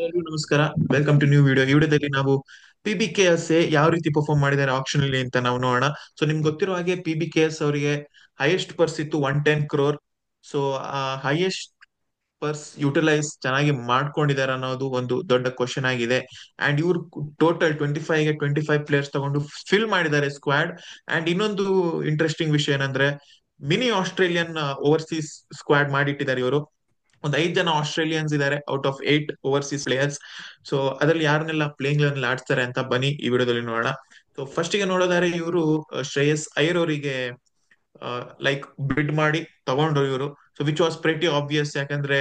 ಎಲ್ರಿಗೂ ನಮಸ್ಕಾರ. Welcome to new video. ಈ ವಿಡಿಯೋದಲ್ಲಿ ನಾವು PBKS ಯಾವ ರೀತಿ ಪರ್ಫಾರ್ಮ್ ಮಾಡಿದ್ದಾರೆ ಆಕ್ಷನ್ ಅಲ್ಲಿ ಅಂತ ನಾವು ನೋಡೋಣ. ಸೊ ನಿಮ್ಗೆ ಗೊತ್ತಿರೋ ಹಾಗೆ PBKS ಅವರಿಗೆ ಹೈಯೆಸ್ಟ್ ಪರ್ಸ್ ಇತ್ತು 110 crore. ಸೊ ಆ ಹೈಯೆಸ್ಟ್ ಪರ್ಸ್ ಯುಟಿಲೈಸ್ ಚೆನ್ನಾಗಿ ಮಾಡ್ಕೊಂಡಿದ್ದಾರೆ ಅನ್ನೋದು ಒಂದು ದೊಡ್ಡ ಕ್ವಶನ್ ಆಗಿದೆ. ಅಂಡ್ ಇವ್ರು ಟೋಟಲ್ 25 ಪ್ಲೇಯರ್ಸ್ ತಗೊಂಡು ಫಿಲ್ ಮಾಡಿದ್ದಾರೆ ಸ್ಕ್ವಾಡ್. ಅಂಡ್ ಇನ್ನೊಂದು ಇಂಟ್ರೆಸ್ಟಿಂಗ್ ವಿಷಯ ಏನಂದ್ರೆ ಮಿನಿ ಆಸ್ಟ್ರೇಲಿಯನ್ ಓವರ್ಸೀಸ್ ಸ್ಕ್ವಾಡ್ ಮಾಡಿಟ್ಟಿದ್ದಾರೆ ಇವರು. ಒಂದು 5 ಜನ ಆಸ್ಟ್ರೇಲಿಯನ್ಸ್ ಇದ್ದಾರೆ out of 8 overseas players. So ಅದರಲ್ಲಿ ಯಾರನ್ನೆಲ್ಲ ಪ್ಲೇಯಿಂಗ್ ಲೆವೆನ್ ಆಡ್ತಾರೆ ಅಂತ ಬನ್ನಿ ಈ ವಿಡಿಯೋದಲ್ಲಿ ನೋಡೋಣ. ಸೊ ಫಸ್ಟ್ ಗೆ ನೋಡೋದಾದ್ರೆ ಇವರು ಶ್ರೇಯಸ್ ಅಯ್ಯರ್ ಅವರಿಗೆ ಲೈಕ್ ಬಿಡ್ ಮಾಡಿ ತಗೊಂಡ್ರು ಇವರು. So which was pretty obvious, ಯಾಕಂದ್ರೆ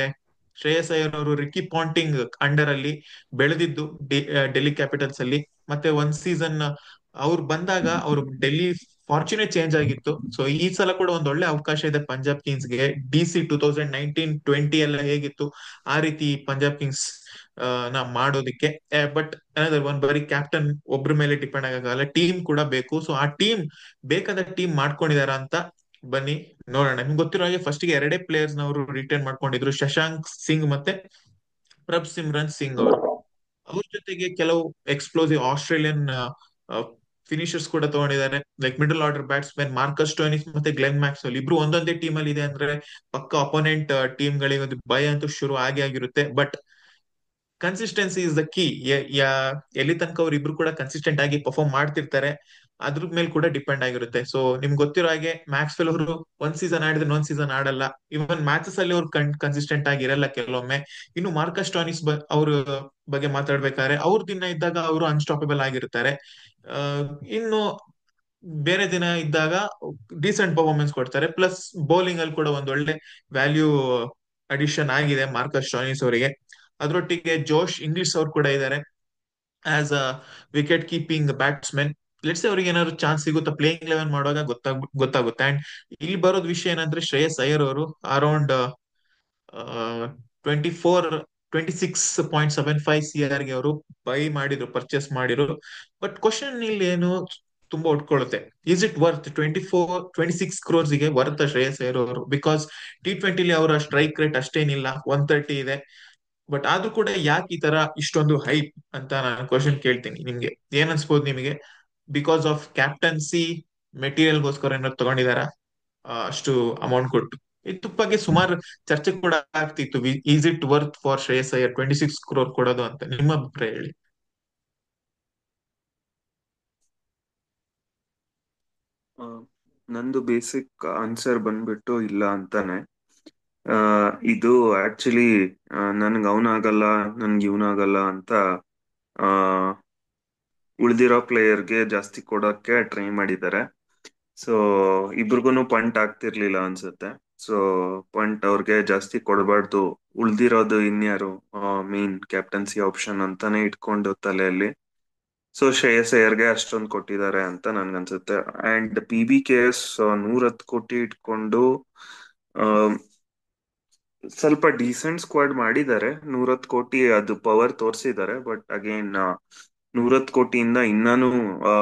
ಶ್ರೇಯಸ್ ಅಯ್ಯರ್ ಅವರು ರಿಕ್ಕಿ ಪಾಂಟಿಂಗ್ ಅಂಡರ್ ಅಲ್ಲಿ ಬೆಳೆದಿದ್ದು ಡೆಲ್ಲಿ ಕ್ಯಾಪಿಟಲ್ಸ್ ಅಲ್ಲಿ. ಮತ್ತೆ ಒಂದ್ ಸೀಸನ್ ಅವ್ರು ಬಂದಾಗ ಅವರು ಡೆಲ್ಲಿ ಫಾರ್ಚುನೇಟ್ ಚೇಂಜ್ ಆಗಿತ್ತು. ಸೊ ಈ ಸಲ ಕೂಡ ಒಂದ್ ಒಳ್ಳೆ ಅವಕಾಶ ಇದೆ ಪಂಜಾಬ್ ಕಿಂಗ್ಸ್ಗೆ. DC 2019-20 ಎಲ್ಲ ಹೇಗಿತ್ತು ಆ ರೀತಿ ಪಂಜಾಬ್ ಕಿಂಗ್ಸ್ ನ ಮಾಡೋದಿಕ್ಕೆ. ಬಟ್ ಒಂದ್ ಬರೀ ಕ್ಯಾಪ್ಟನ್ ಒಬ್ರ ಮೇಲೆ ಡಿಪೆಂಡ್ ಆಗಲ್ಲ, ಟೀಮ್ ಕೂಡ ಬೇಕು. ಸೊ ಆ ಟೀಮ್ ಬೇಕಾದ ಟೀಮ್ ಮಾಡ್ಕೊಂಡಿದಾರ ಅಂತ ಬನ್ನಿ ನೋಡೋಣ. ನಿಮ್ಗೆ ಗೊತ್ತಿರೋ ಹಾಗೆ ಫಸ್ಟ್ ಗೆ ಎರಡೇ ಪ್ಲೇಯರ್ಸ್ ನವರು ರಿಟೈನ್ ಮಾಡ್ಕೊಂಡಿದ್ರು, ಶಶಾಂಕ್ ಸಿಂಗ್ ಮತ್ತೆ ಪ್ರಭ್ ಸಿಮ್ರನ್ ಸಿಂಗ್ ಅವರು. ಅವ್ರ ಜೊತೆಗೆ ಕೆಲವು ಎಕ್ಸ್ಪ್ಲೋಸಿವ್ ಆಸ್ಟ್ರೇಲಿಯನ್ ಫಿನಿಶರ್ಸ್ ಕೂಡ ತಗೊಂಡಿದ್ದಾರೆ, like middle order batsman Marcus Stoinis ಮತ್ತೆ ಗ್ಲೆನ್ ಮ್ಯಾಕ್ಸ್ವೆಲ್. ಇಬ್ರು ಒಂದೊಂದೇ ಟೀಮ್ ಅಲ್ಲಿ ಇದೆ ಅಂದ್ರೆ ಪಕ್ಕ ಅಪೋನೆಂಟ್ ಟೀಮ್ ಗಳಿಗೆ ಒಂದು ಭಯ ಅಂತೂ ಶುರು ಆಗೇ ಆಗಿರುತ್ತೆ. But consistency is the key. ಎಲ್ಲಿ ತನಕ ಅವ್ರು ಇಬ್ರು ಕೂಡ ಕನ್ಸಿಸ್ಟೆಂಟ್ ಆಗಿ ಪರ್ಫಾರ್ಮ್ ಮಾಡ್ತಿರ್ತಾರೆ ಅದ್ರ ಮೇಲೆ ಕೂಡ ಡಿಪೆಂಡ್ ಆಗಿರುತ್ತೆ. ಸೊ ನಿಮ್ಗೆ ಗೊತ್ತಿರೋ ಹಾಗೆ ಮ್ಯಾಕ್ಸ್ವೆಲ್ ಅವರು ಒಂದ್ ಸೀಸನ್ ಆಡಿದ್ರೆ ಒಂದ್ ಸೀಸನ್ ಆಡಲ್ಲ. ಇವನ್ ಮ್ಯಾಚಸ್ ಅಲ್ಲಿ ಅವ್ರು ಕನ್ಸಿಸ್ಟೆಂಟ್ ಆಗಿ ಇರಲ್ಲ ಕೆಲವೊಮ್ಮೆ. ಇನ್ನು ಮಾರ್ಕಸ್ ಟಾನಿಸ್ ಅವ್ರ ಬಗ್ಗೆ ಮಾತಾಡ್ಬೇಕಾದ್ರೆ ಅವ್ರ ದಿನ ಇದ್ದಾಗ ಅವರು ಅನ್ಸ್ಟಾಪಬಲ್ ಆಗಿರ್ತಾರೆ. ಇನ್ನು ಬೇರೆ ದಿನ ಇದ್ದಾಗ ಡೀಸೆಂಟ್ ಪರ್ಫಾರ್ಮೆನ್ಸ್ ಕೊಡ್ತಾರೆ. ಪ್ಲಸ್ ಬೌಲಿಂಗ್ ಅಲ್ಲಿ ಕೂಡ ಒಂದ್ ಒಳ್ಳೆ ವ್ಯಾಲ್ಯೂ ಅಡಿಷನ್ ಆಗಿದೆ ಮಾರ್ಕಸ್ ಟಾನಿಸ್ ಅವರಿಗೆ. ಅದರೊಟ್ಟಿಗೆ ಜೋಶ್ ಇಂಗ್ಲಿಷ್ ಅವ್ರು ಕೂಡ ಇದ್ದಾರೆ as a wicket keeping batsman. Let's ಅವ್ರಿಗೆ ಏನಾದ್ರು ಚಾನ್ಸ್ ಸಿಗುತ್ತಾ ಪ್ಲೇಯಿಂಗ್ ಲೆವೆನ್ ಮಾಡುವಾಗ ಗೊತ್ತಾಗುತ್ತೆ. ಅಂಡ್ ಇಲ್ಲಿ ಬರೋದ್ ವಿಷಯ ಏನಂದ್ರೆ ಶ್ರೇಯಸ್ ಅಯ್ಯರ್ ಅವರು ಅರೌಂಡ್ 26.75 CR ಗೆ ಅವರು ಬೈ ಮಾಡಿದ್ರು, ಪರ್ಚೇಸ್ ಮಾಡಿದ್ರು. ಬಟ್ ಕ್ವಶನ್ ಇಲ್ಲಿ ಏನು ತುಂಬಾ ಉಟ್ಕೊಳ್ಳುತ್ತೆ, ಇಸ್ ಇಟ್ ವರ್ತ್ 26 crores ಗೆ ವರ್ತ್ ಶ್ರೇಯಸ್ ಅಯ್ಯರ್ ಅವರು? ಬಿಕಾಸ್ T20 ಅವರ ಸ್ಟ್ರೈಕ್ ರೇಟ್ ಅಷ್ಟೇನಿಲ್ಲ, 130 ಇದೆ. ಬಟ್ ಆದ್ರೂ ಕೂಡ ಯಾಕೆ ಈ ತರ ಇಷ್ಟೊಂದು ಹೈಪ್ ಅಂತ ನಾನು ಕ್ವಶನ್ ಕೇಳ್ತೀನಿ. ನಿಮ್ಗೆ ಏನ್ ಅನ್ಸ್ಬೋದು ನಿಮಗೆ? ಬಿಕಾಸ್ ಆಫ್ ಕ್ಯಾಪ್ಟನ್ಸಿ ಮೆಟೀರಿಯಲ್ಗೋಸ್ಕರ ಏನಾದ್ರು ತಗೊಂಡಿದಾರ ಅಷ್ಟು ಅಮೌಂಟ್ ಕೊಟ್ಟು? ಇದ್ರ ಬಗ್ಗೆ ಸುಮಾರು ಚರ್ಚೆ ಕೂಡ ಆಗ್ತಿತ್ತು, is it worth for Shreyas Iyer 26 crore ಕೊಡೋದು ಅಂತ? ನಿಮ್ಮ ಅಭಿಪ್ರಾಯ ಹೇಳಿ. ಆ, ನಂದು ಬೇಸಿಕ್ ಆನ್ಸರ್ ಬಂದ್ಬಿಟ್ಟು ಇಲ್ಲ ಅಂತಾನೆ. ಆ, ಇದು ಆಕ್ಚುಲಿ ನನ್ಗೆ ಅವನಾಗಲ್ಲ, ನನ್ಗೆ ಇವನಾಗಲ್ಲ ಅಂತ ಆ, ಉಳ್ದಿರೋ ಪ್ಲೇಯರ್ಗೆ ಜಾಸ್ತಿ ಕೊಡೋಕ್ಕೆ ಟ್ರೈ ಮಾಡಿದ್ದಾರೆ. ಸೊ ಇಬ್ರಿಗೂ ಪಂಟ್ ಆಗ್ತಿರ್ಲಿಲ್ಲ ಅನ್ಸುತ್ತೆ. ಸೊ ಪಂಟ್ ಅವ್ರಿಗೆ ಜಾಸ್ತಿ ಕೊಡಬಾರ್ದು, ಉಳ್ದಿರೋದು ಇನ್ಯಾರು ಮೇನ್ ಕ್ಯಾಪ್ಟನ್ಸಿ ಆಪ್ಷನ್ ಅಂತಾನೆ ಇಟ್ಕೊಂಡು ತಲೆಯಲ್ಲಿ. ಸೊ ಶ್ರೇಯಸ್ ಅಯ್ಯರ್ಗೆ ಅಷ್ಟೊಂದು ಕೊಟ್ಟಿದ್ದಾರೆ ಅಂತ ನನ್ಗನ್ಸುತ್ತೆ. ಅಂಡ್ PBKS 110 ಕೋಟಿ ಇಟ್ಕೊಂಡು ಆ, ಸ್ವಲ್ಪ ಡೀಸೆಂಟ್ ಸ್ಕ್ವಾಡ್ ಮಾಡಿದ್ದಾರೆ. 110 ಕೋಟಿ ಅದು ಪವರ್ ತೋರಿಸಿದ್ದಾರೆ. ಬಟ್ ಅಗೇನ್ 110 ಕೋಟಿಯಿಂದ ಇನ್ನೂ ಆ,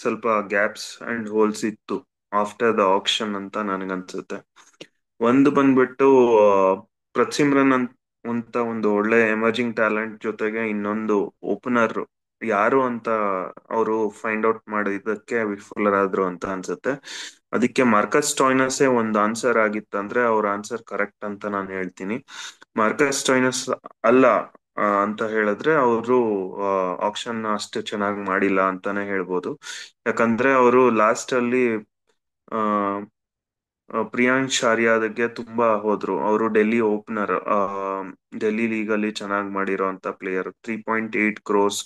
ಸ್ವಲ್ಪ ಗ್ಯಾಪ್ಸ್ ಅಂಡ್ ಹೋಲ್ಸ್ ಇತ್ತು ಆಫ್ಟರ್ ದ ಆಕ್ಷನ್ ಅಂತ ನನ್ಗನ್ಸುತ್ತೆ. ಒಂದು ಬಂದ್ಬಿಟ್ಟು ಆ, ಪ್ರತಿಮ್ರನ್ ಅಂತ ಒಂದು ಒಳ್ಳೆ ಎಮರ್ಜಿಂಗ್ ಟ್ಯಾಲೆಂಟ್ ಜೊತೆಗೆ ಇನ್ನೊಂದು ಓಪನರ್ ಯಾರು ಅಂತ ಅವರು ಫೈಂಡ್ ಔಟ್ ಮಾಡಿದ್ದಕ್ಕೆ ವಿಫಲರಾದ್ರು ಅಂತ ಅನ್ಸುತ್ತೆ. ಅದಕ್ಕೆ ಮಾರ್ಕಸ್ ಸ್ಟಾಯ್ನಸೇ ಒಂದು ಆನ್ಸರ್ ಆಗಿತ್ತಂದ್ರೆ ಅವ್ರ ಆನ್ಸರ್ ಕರೆಕ್ಟ್ ಅಂತ ನಾನು ಹೇಳ್ತೀನಿ. ಮಾರ್ಕಸ್ ಸ್ಟಾಯ್ನಸ್ ಅಲ್ಲ ಅಂತ ಹೇಳಿದ್ರೆ ಅವರು ಆಕ್ಷನ್ ಅಷ್ಟು ಚೆನ್ನಾಗಿ ಮಾಡಿಲ್ಲ ಅಂತಾನೆ ಹೇಳ್ಬೋದು. ಯಾಕಂದ್ರೆ ಅವರು ಲಾಸ್ಟ್ ಅಲ್ಲಿ ಪ್ರಿಯಾಂಶ್ ಆರ್ಯಾದ್ಗೆ ತುಂಬಾ ಹೋದ್ರು. ಅವರು ಡೆಲ್ಲಿ ಓಪನರ್, ಡೆಲ್ಲಿ ಲೀಗ್ ಅಲ್ಲಿ ಚೆನ್ನಾಗಿ ಮಾಡಿರೋ ಅಂತ ಪ್ಲೇಯರ್. 3.8 crores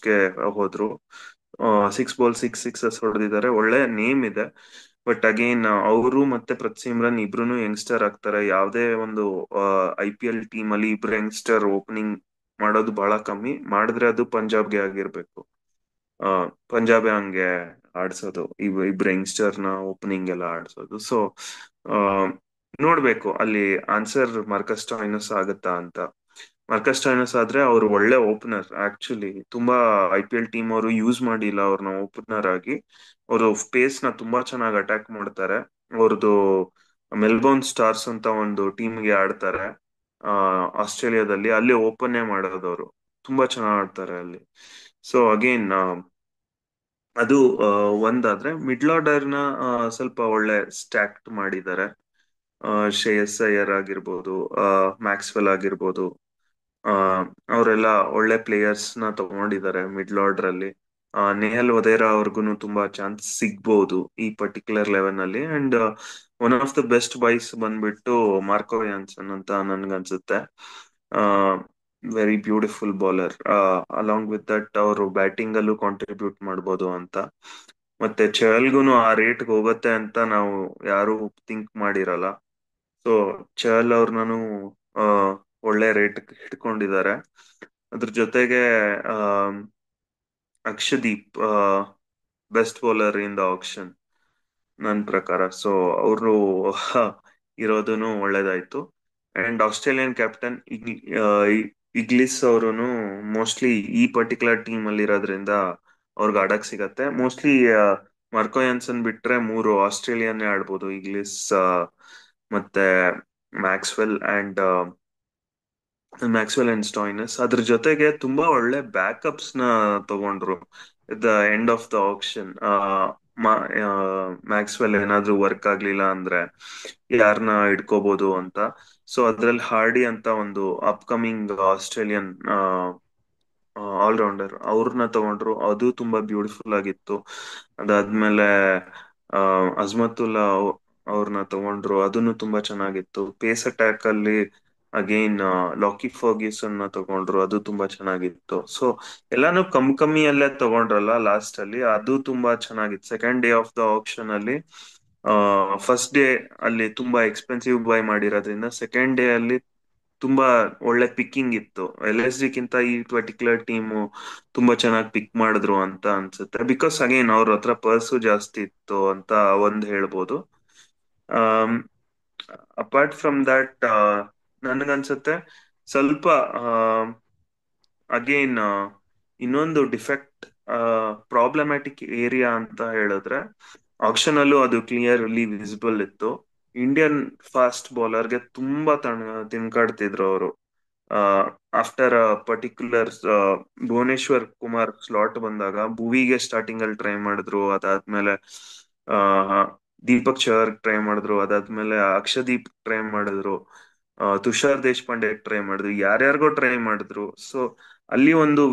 ಹೋದ್ರು. 6 ಬಾಲ್ 6 ಸಿಕ್ಸಸ್ ಹೊಡೆದಿದ್ದಾರೆ, ಒಳ್ಳೆ ನೇಮ್ ಇದೆ. ಬಟ್ ಅಗೇನ್ ಅವರು ಮತ್ತೆ ಪ್ರತಿಮ್ರನ್ ಇಬ್ರು ಯಂಗ್ಸ್ಟರ್ ಆಗ್ತಾರೆ. ಯಾವುದೇ ಒಂದು IPL ಟೀಮ್ ಅಲ್ಲಿ ಇಬ್ರು ಯಂಗ್ಸ್ಟರ್ ಓಪನಿಂಗ್ ಮಾಡೋದು ಬಹಳ ಕಮ್ಮಿ. ಮಾಡಿದ್ರೆ ಅದು ಪಂಜಾಬ್ಗೆ ಆಗಿರ್ಬೇಕು. ಆ ಪಂಜಾಬ್ ಹಂಗೆ ಆಡ್ಸೋದು, ಇಬ್ರು ಯಂಗ್ಸ್ಟರ್ ನ ಓಪನಿಂಗ್ ಎಲ್ಲ ಆಡ್ಸೋದು. ಸೊ ನೋಡ್ಬೇಕು ಅಲ್ಲಿ ಆನ್ಸರ್ ಮಾರ್ಕಸ್ ಟಾಯ್ನಸ್ ಆಗುತ್ತಾ ಅಂತ. ಮಾರ್ಕಸ್ ಟಾಯ್ನಸ್ ಆದ್ರೆ ಅವ್ರು ಒಳ್ಳೆ ಓಪನರ್. ಆಕ್ಚುಲಿ ತುಂಬಾ IPL ಟೀಮ್ ಅವರು ಯೂಸ್ ಮಾಡಿಲ್ಲ ಅವ್ರನ್ನ ಓಪನರ್ ಆಗಿ. ಅವರು ಪೇಸ್ ನ ತುಂಬಾ ಚೆನ್ನಾಗಿ ಅಟ್ಯಾಕ್ ಮಾಡ್ತಾರೆ. ಅವ್ರದ್ದು ಮೆಲ್ಬೋರ್ನ್ ಸ್ಟಾರ್ಸ್ ಅಂತ ಒಂದು ಟೀಮ್ಗೆ ಆಡ್ತಾರೆ ಆಸ್ಟ್ರೇಲಿಯಾದಲ್ಲಿ. ಅಲ್ಲಿ ಓಪನ್ನೇ ಮಾಡೋದು ಅವರು. ತುಂಬಾ ಚೆನ್ನಾಗಿ ಆಡ್ತಾರೆ ಅಲ್ಲಿ. ಸೊ ಅಗೇನ್ ಅದು ಒಂದಾದ್ರೆ ಮಿಡ್ಲ್ ಆರ್ಡರ್ ನ ಸ್ವಲ್ಪ ಒಳ್ಳೆ ಸ್ಟ್ಯಾಕ್ಟ್ ಮಾಡಿದ್ದಾರೆ. ಶ್ರೇಯಸ್ ಅಯ್ಯರ್ ಆಗಿರ್ಬೋದು, ಮ್ಯಾಕ್ಸ್ವೆಲ್ ಆಗಿರ್ಬೋದು, ಆ ಅವರೆಲ್ಲ ಒಳ್ಳೆ ಪ್ಲೇಯರ್ಸ್ ನ ತಗೊಂಡಿದ್ದಾರೆ ಮಿಡ್ಲ್ ಆರ್ಡರ್ ಅಲ್ಲಿ. ನೇಹಲ್ ವಧೇರಾ ಅವ್ರಿಗೂ ತುಂಬಾ ಚಾನ್ಸ್ ಸಿಗ್ಬೋದು ಈ ಪರ್ಟಿಕ್ಯುಲರ್ ಲೆವೆನ್ ಅಲ್ಲಿ. And one of the best boys ಬಂದ್ಬಿಟ್ಟು ಮಾರ್ಕೋ ಯಾನ್ಸನ್ ಅಂತ ನನ್ಗನ್ಸುತ್ತೆ. Very beautiful bowler. Along with that ಅವರು ಬ್ಯಾಟಿಂಗ್ ಅಲ್ಲೂ ಕಾಂಟ್ರಿಬ್ಯೂಟ್ ಮಾಡ್ಬೋದು ಅಂತ. ಮತ್ತೆ ಚಹಲ್ಗುನು ಆ ರೇಟ್ಗೆ ಹೋಗುತ್ತೆ ಅಂತ ನಾವು ಯಾರು ಥಿಂಕ್ ಮಾಡಿರಲ್ಲ. ಸೊ ಚಹಲ್ ಅವ್ರನ್ನೂ ಆ ಒಳ್ಳೆ ರೇಟ್ ಹಿಡ್ಕೊಂಡಿದ್ದಾರೆ. ಅದ್ರ ಜೊತೆಗೆ ಆ Akashdeep best bowler in the auction ನನ್ನ ಪ್ರಕಾರ. ಸೊ ಅವರು ಇರೋದನು ಒಳ್ಳೇದಾಯ್ತು. ಅಂಡ್ ಆಸ್ಟ್ರೇಲಿಯನ್ ಕ್ಯಾಪ್ಟನ್ ಇಗ್ಲಿಸ್ ಅವರು ಮೋಸ್ಟ್ಲಿ ಈ ಪರ್ಟಿಕ್ಯುಲರ್ ಟೀಮ್ ಅಲ್ಲಿ ಇರೋದ್ರಿಂದ ಅವ್ರಿಗೆ ಆಡಕ್ ಸಿಗತ್ತೆ. ಮೋಸ್ಟ್ಲಿ ಮಾರ್ಕೋ ಯಾನ್ಸನ್ ಬಿಟ್ರೆ ಮೂರು ಆಸ್ಟ್ರೇಲಿಯನ್ನೇ ಆಡ್ಬೋದು, ಇಗ್ಲಿಸ್, ಮತ್ತೆ ಮ್ಯಾಕ್ಸ್ವೆಲ್ ಅಂಡ್ ಸ್ಟಾಯ್ನಸ್. ಅದ್ರ ಜೊತೆಗೆ ತುಂಬಾ ಒಳ್ಳೆ ಬ್ಯಾಕಪ್ಸ್ ನ ತಗೊಂಡ್ರು the end of the action. Maxwell ಏನಾದ್ರೂ ವರ್ಕ್ ಆಗ್ಲಿಲ್ಲ ಅಂದ್ರೆ ಯಾರನ್ನ ಇಟ್ಕೋಬಹುದು ಅಂತ. ಸೊ ಅದ್ರಲ್ಲಿ ಹಾರ್ಡಿ ಅಂತ ಒಂದು ಅಪ್ಕಮಿಂಗ್ ಆಸ್ಟ್ರೇಲಿಯನ್ ಆಲ್ರೌಂಡರ್, ಅವ್ರನ್ನ ತಗೊಂಡ್ರು. ಅದು ತುಂಬಾ ಬ್ಯೂಟಿಫುಲ್ ಆಗಿತ್ತು. ಅದಾದ್ಮೇಲೆ ಅಜ್ಮತುಲ್ಲಾ ಅವ್ರನ್ನ ತಗೊಂಡ್ರು, ಅದನ್ನು ತುಂಬಾ ಚೆನ್ನಾಗಿತ್ತು. ಪೇಸ್ ಅಟ್ಯಾಕ್ ಅಲ್ಲಿ ಅಗೈನ್ ಲಾಕಿ ಫರ್ಗ್ಯೂಸನ್ ನ ತಗೊಂಡ್ರು, ಅದು ತುಂಬಾ ಚೆನ್ನಾಗಿತ್ತು. ಸೊ ಎಲ್ಲಾನು ಕಮ್ಮಿಯಲ್ಲೇ ತಗೊಂಡ್ರಲ್ಲ ಲಾಸ್ಟ್ ಅಲ್ಲಿ, ಅದು ತುಂಬಾ ಚೆನ್ನಾಗಿತ್ತು. Second day of the action ಅಲ್ಲಿ ಫಸ್ಟ್ ಡೇ ಅಲ್ಲಿ ತುಂಬಾ ಎಕ್ಸ್ಪೆನ್ಸಿವ್ ಬೈ ಮಾಡಿರೋದ್ರಿಂದ ಸೆಕೆಂಡ್ ಡೇ ಅಲ್ಲಿ ತುಂಬಾ ಒಳ್ಳೆ ಪಿಕ್ಕಿಂಗ್ ಇತ್ತು. LSG ಗಿಂತ ಈ ಪರ್ಟಿಕ್ಯುಲರ್ ಟೀಮು ತುಂಬಾ ಚೆನ್ನಾಗಿ ಪಿಕ್ ಮಾಡಿದ್ರು ಅಂತ ಅನ್ಸುತ್ತೆ. ಬಿಕಾಸ್ ಅಗೇನ್ ಅವ್ರ ಹತ್ರ ಪರ್ಸು ಜಾಸ್ತಿ ಇತ್ತು ಅಂತ ಒಂದ್ ಹೇಳ್ಬೋದು. ಅಪಾರ್ಟ್ ಫ್ರಮ್ ದಟ್ ನನ್ಗನ್ಸುತ್ತೆ ಸ್ವಲ್ಪ ಅಗೇನ್ ಇನ್ನೊಂದು ಡಿಫೆಕ್ಟ್, ಪ್ರಾಬ್ಲಮ್ಯಾಟಿಕ್ ಏರಿಯಾ ಅಂತ ಹೇಳಿದ್ರೆ ಆಕ್ಷನ್ ಅಲ್ಲೂ ಅದು ಕ್ಲಿಯರ್ಲಿ ವಿಸಿಬಲ್ ಇತ್ತು. ಇಂಡಿಯನ್ ಫಾಸ್ಟ್ ಬೌಲರ್ಗೆ ತುಂಬಾ ತಿನ್ಕಾಡ್ತಿದ್ರು ಅವರು. After particular Bhuvneshwar Kumar slot ಬಂದಾಗ ಭುವಿಗೆ ಸ್ಟಾರ್ಟಿಂಗ್ ಅಲ್ಲಿ ಟ್ರೈ ಮಾಡಿದ್ರು, ಅದಾದ್ಮೇಲೆ ಆ ದೀಪಕ್ ಚಹರ್ ಟ್ರೈ ಮಾಡಿದ್ರು, ಅದಾದ್ಮೇಲೆ ಅಕ್ಷದೀಪ್ ಟ್ರೈ ಮಾಡಿದ್ರು, ತುಷಾರ್ ದೇಶಪಾಂಡೆ ಟ್ರೈ ಮಾಡಿದ್ರು, ಯಾರ್ಯಾರಿಗೋ ಟ್ರೈ ಮಾಡಿದ್ರು. ಸೊ ಅಲ್ಲಿ ಒಂದು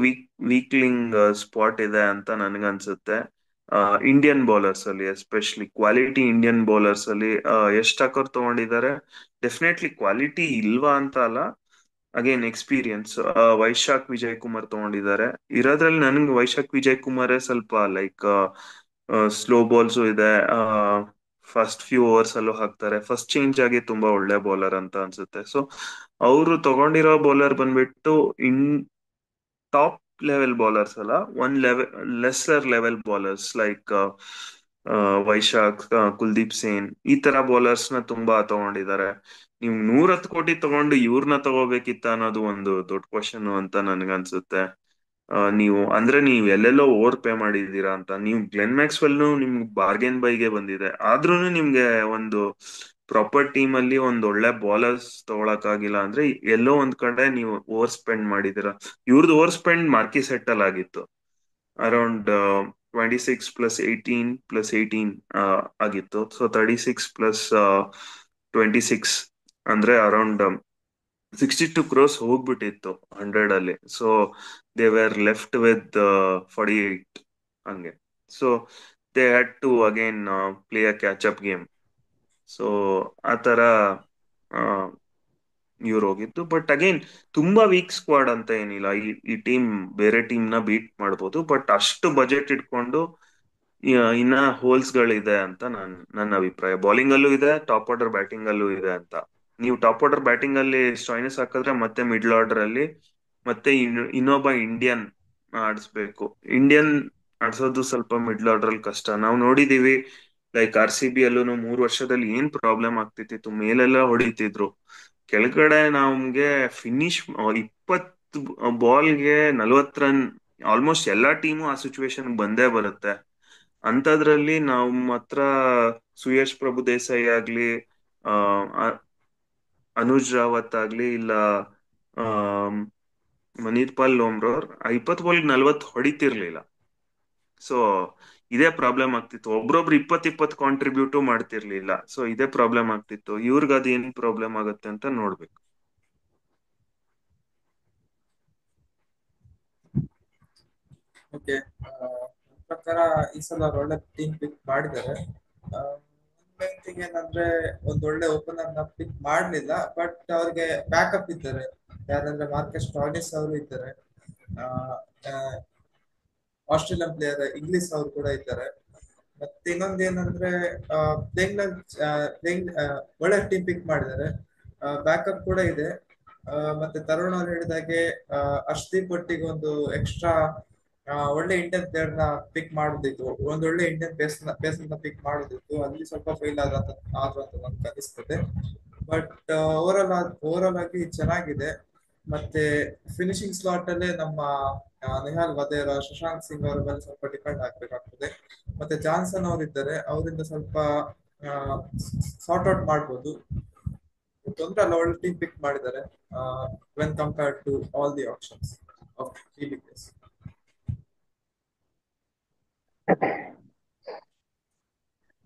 ವೀಕ್ಲಿಂಗ್ ಸ್ಪಾಟ್ ಇದೆ ಅಂತ ನನ್ಗನ್ಸುತ್ತೆ. ಇಂಡಿಯನ್ ಬೌಲರ್ಸ್ ಅಲ್ಲಿ ಎಸ್ಪೆಷಲಿ ಕ್ವಾಲಿಟಿ ಇಂಡಿಯನ್ ಬೌಲರ್ಸ್ ಅಲ್ಲಿ ಎಷ್ಟು ಹಾಕೋರ್ ತಗೊಂಡಿದ್ದಾರೆ. ಡೆಫಿನೆಟ್ಲಿ ಕ್ವಾಲಿಟಿ ಇಲ್ವಾ ಅಂತ ಅಲ್ಲ, ಅಗೇನ್ ಎಕ್ಸ್ಪೀರಿಯನ್ಸ್. ವೈಶಾಖ್ ವಿಜಯ್ ಕುಮಾರ್ ತಗೊಂಡಿದ್ದಾರೆ. ಇರೋದ್ರಲ್ಲಿ ನನ್ಗೆ ವೈಶಾಖ್ ವಿಜಯ್ ಕುಮಾರೇ ಸ್ವಲ್ಪ ಲೈಕ್ ಸ್ಲೋ ಬಾಲ್ಸ್ ಇದೆ, ಫಸ್ಟ್ ಫ್ಯೂ ಓವರ್ಸ್ ಅಲ್ಲೂ ಹಾಕ್ತಾರೆ, ಫಸ್ಟ್ ಚೇಂಜ್ ಆಗಿ ತುಂಬಾ ಒಳ್ಳೆ ಬೌಲರ್ ಅಂತ ಅನ್ಸುತ್ತೆ. ಸೊ ಅವರು ತಗೊಂಡಿರೋ ಬೌಲರ್ ಬಂದ್ಬಿಟ್ಟು ಟಾಪ್ ಲೆವೆಲ್ ಬೌಲರ್ಸ್ ಅಲ್ಲ, one level lesser level bowlers like Vaishakh, Kuldeep Sen, ಈ ತರ ಬೌಲರ್ಸ್ ನ ತುಂಬಾ ತಗೊಂಡಿದ್ದಾರೆ. ನೀವು 110 ಕೋಟಿ ತಗೊಂಡು ಇವ್ರನ್ನ ತಗೋಬೇಕಿತ್ತ ಅನ್ನೋದು ಒಂದು ದೊಡ್ಡ ಕ್ವಶನ್ ಅಂತ ನನ್ಗನ್ಸುತ್ತೆ. ನೀವು ಎಲ್ಲೆಲ್ಲೋ ಓವರ್ ಪೇ ಮಾಡಿದೀರಾ ಅಂತ. ನೀವು ಗ್ಲೆನ್ ಮ್ಯಾಕ್ಸ್ವೆಲ್ ನಿಮ್ಗೆ ಬಾರ್ಗೇನ್ ಬೈಗೆ ಬಂದಿದೆ, ಆದ್ರೂ ನಿಮ್ಗೆ ಒಂದು ಪ್ರಾಪರ್ ಟೀಮ್ ಅಲ್ಲಿ ಒಂದ್ ಒಳ್ಳೆ ಬೌಲರ್ಸ್ ತಗೊಳಕ್ ಆಗಿಲ್ಲ ಅಂದ್ರೆ ಎಲ್ಲೋ ಒಂದ್ ಕಡೆ ನೀವು ಓವರ್ ಸ್ಪೆಂಡ್ ಮಾಡಿದೀರಾ. ಇವ್ರದ್ದು ಓವರ್ ಸ್ಪೆಂಡ್ ಮಾರ್ಕಿ ಸೆಟ್ಟಲ್ ಆಗಿತ್ತು, ಅರೌಂಡ್ 26 + 18 + 18 ಆಗಿತ್ತು. ಸೊ 36 + 26 ಅಂದ್ರೆ ಅರೌಂಡ್ 62 crores ಹೋಗ್ಬಿಟ್ಟಿತ್ತು 100 ಅಲ್ಲಿ. So they were left with 48 ಹಂಗೆ. So they had to again play a catch up game. So ಆ ತರ ಇವ್ರು ಹೋಗಿತ್ತು. ಬಟ್ ಅಗೇನ್ ತುಂಬಾ ವೀಕ್ ಸ್ಕ್ವಾಡ್ ಅಂತ ಏನಿಲ್ಲ. ಈ ಟೀಮ್ ಬೇರೆ ಟೀಮ್ ನ ಬೀಟ್ ಮಾಡ್ಬೋದು, ಬಟ್ ಅಷ್ಟು ಬಜೆಟ್ ಇಟ್ಕೊಂಡು ಇನ್ನ ಹೋಲ್ಸ್ ಗಳಿದೆ ಅಂತ ನನ್ನ ಅಭಿಪ್ರಾಯ. ಬೌಲಿಂಗ್ ಅಲ್ಲೂ ಇದೆ, ಟಾಪ್ ಆರ್ಡರ್ ಬ್ಯಾಟಿಂಗ್ ಅಲ್ಲೂ ಇದೆ ಅಂತ. ನೀವು ಟಾಪ್ ಆರ್ಡರ್ ಬ್ಯಾಟಿಂಗ್ ಅಲ್ಲಿ ಸ್ಟಾಯ್ನಿಸ್ ಹಾಕಿದ್ರೆ ಮತ್ತೆ ಮಿಡ್ಲ್ ಆರ್ಡರ್ ಅಲ್ಲಿ ಮತ್ತೆ ಇನ್ನೊಬ್ಬ ಇಂಡಿಯನ್ ಆಡಿಸ್ಬೇಕು. ಇಂಡಿಯನ್ ಆಡ್ಸೋದು ಸ್ವಲ್ಪ ಮಿಡ್ಲ್ ಆರ್ಡರ್ ಅಲ್ಲಿ ಕಷ್ಟ. ನಾವು ನೋಡಿದೀವಿ, ಲೈಕ್ RCB ಅಲ್ಲೂ 3 ವರ್ಷದಲ್ಲಿ ಏನ್ ಪ್ರಾಬ್ಲಮ್ ಆಗ್ತಿತ್ತು. ಮೇಲೆಲ್ಲ ಹೊಡಿತಿದ್ರು, ಕೆಳಗಡೆ ನಮ್ಗೆ ಫಿನಿಶ್ 20 ಬಾಲ್ಗೆ 40 ರನ್. ಆಲ್ಮೋಸ್ಟ್ ಎಲ್ಲಾ ಟೀಮು ಆ ಸಿಚುವೇಶನ್ ಬಂದೇ ಬರುತ್ತೆ. ಅಂತದ್ರಲ್ಲಿ ನಮ್ಮ ಹತ್ರ ಸುಯಶ್ ಪ್ರಭು ದೇಸಾಯಿ ಆಗ್ಲಿ, ಅನುಜ್ ರಾವತ್ ಆಗ್ಲಿ, ಇಲ್ಲ ಮನೀತ್ ಪಾಲ್ ಲೋಮ್ರೋರ್ 20 ಬಾಲ್ಗೆ 40 ಹೊಡಿತಿರ್ಲಿಲ್ಲ. ಸೊ ಇದೇ ಪ್ರಾಬ್ಲಮ್ ಆಗ್ತಿತ್ತು. ಒಬ್ರೊಬ್ರು 20 ಕಾಂಟ್ರಿಬ್ಯೂಟು ಮಾಡ್ತಿರ್ಲಿಲ್ಲ. ಸೊ ಇದೇ ಪ್ರಾಬ್ಲಮ್ ಆಗ್ತಿತ್ತು. ಇವ್ರಿಗೆ ಅದು ಏನ್ ಪ್ರಾಬ್ಲಮ್ ಆಗುತ್ತೆ ಅಂತ ನೋಡ್ಬೇಕು. ಓಕೆ, ಪ್ರಕಾರ ಈ ಸಲ ಅವ್ರು ಒಳ್ಳೆ ಟೀಮ್ ಪಿಕ್ ಮಾಡಿದ್ದಾರೆ. ಮೇನ್ ಥಿಂಗ್ ಏನಂದ್ರೆ ಒಂದ್ ಒಳ್ಳೆ ಓಪನರ್ ನ ಪಿಕ್ ಮಾಡ್ಲಿಲ್ಲ, ಬಟ್ ಅವ್ರಿಗೆ ಬ್ಯಾಕಪ್ ಇದ್ದಾರೆ. ಯಾರಂದ್ರೆ ಮಾರ್ಕಸ್ ಸ್ಟಾಯ್ನಿಸ್ ಅವರು ಇದ್ದಾರೆ, ಆಸ್ಟ್ರೇಲಿಯನ್ ಪ್ಲೇಯರ್ ಇಂಗ್ಲಿಷ್ ಅವರು ಕೂಡ ಇದ್ದಾರೆ. ಮತ್ತೆ ಇನ್ನೊಂದು ಏನಂದ್ರೆ ಪ್ಲೇಯಿಂಗ್ ಒಳ್ಳೆ ಟೀಮ್ ಪಿಕ್ ಮಾಡಿದ್ದಾರೆ, ಬ್ಯಾಕಪ್ ಕೂಡ ಇದೆ. ಮತ್ತೆ ತರುಣ್ ಅವ್ರು ಹೇಳಿದಾಗೆ ಅರ್ಶ್ದೀಪ್ ಒಟ್ಟಿಗೆ ಒಂದು ಎಕ್ಸ್ಟ್ರಾ ಒಳ್ಳೆ ಇಂಡಿಯನ್ ಪ್ಲೇಯರ್ ನ ಪಿಕ್ ಮಾಡುದಿತ್ತು, ಒಂದು ಒಳ್ಳೆ ಇಂಡಿಯನ್ ಬೇಸ್ ನ ಪಿಕ್ ಮಾಡುದಿತ್ತು. ಅಲ್ಲಿ ಸ್ವಲ್ಪ ಫೇಲ್ ಆದ್ರು ಅಂತ ನನ್ಗೆ ಅನಿಸ್ತದೆ. ಬಟ್ ಓವರ್ ಆಗಿ ಚೆನ್ನಾಗಿದೆ. ಮತ್ತೆ ಫಿನಿಶಿಂಗ್ ಸ್ಲಾಟ್ ಅಲ್ಲೇ ನಮ್ಮ ನಿಹಾಲ್ ವಧೇರಾ, ಶಶಾಂಕ್ ಸಿಂಗ್ ಅವರ ಮೇಲೆ ಸ್ವಲ್ಪ ಡಿಪೆಂಡ್ ಆಗ್ಬೇಕಾಗ್ತದೆ. ಮತ್ತೆ ಜಾನ್ಸನ್ ಅವರು ಇದ್ದಾರೆ, ಅವರಿಂದ ಸ್ವಲ್ಪ ಸಾರ್ಟ್ ಔಟ್ ಮಾಡ್ಬೋದು. ತೊಂದ್ರೆ ಅಲ್ಲ, ಒಳ್ಳೆ ಟೀಮ್ ಪಿಕ್ ಮಾಡಿದ್ದಾರೆ when compared to all the options of PBKs.